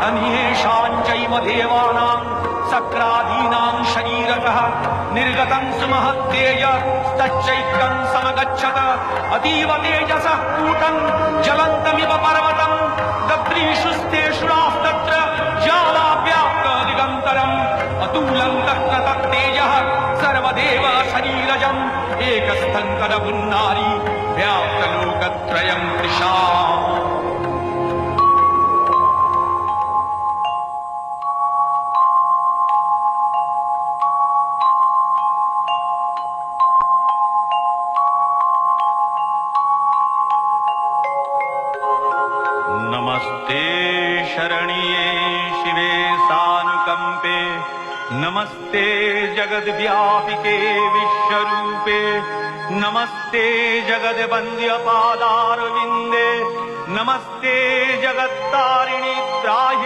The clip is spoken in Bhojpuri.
अनिहेषाञ्चैव देवानां सक्रादीनां शरीरतः निर्गतं सुमहत्तेज तच्चैक्यं समगच्छत अतीव तेजसः कूटं ज्वलन्तमिव पर्वतं दद्रीषुस्तेषुरास्तत्र ज्वालाव्याप्त दिगन्तरम् अतुलं तत्र तत्तेजः सर्वदेव शरीरजम् एकस्थं तदपुन्नारी व्याप्तलोकत्रयं तृषा। नमस्ते शरण्ये शिवे सानुकंपे नमस्ते जगद्व्यापिके विश्वरूपे नमस्ते जगद्वन्द्य पादारविन्दे नमस्ते जगत्तारिणि त्राहि।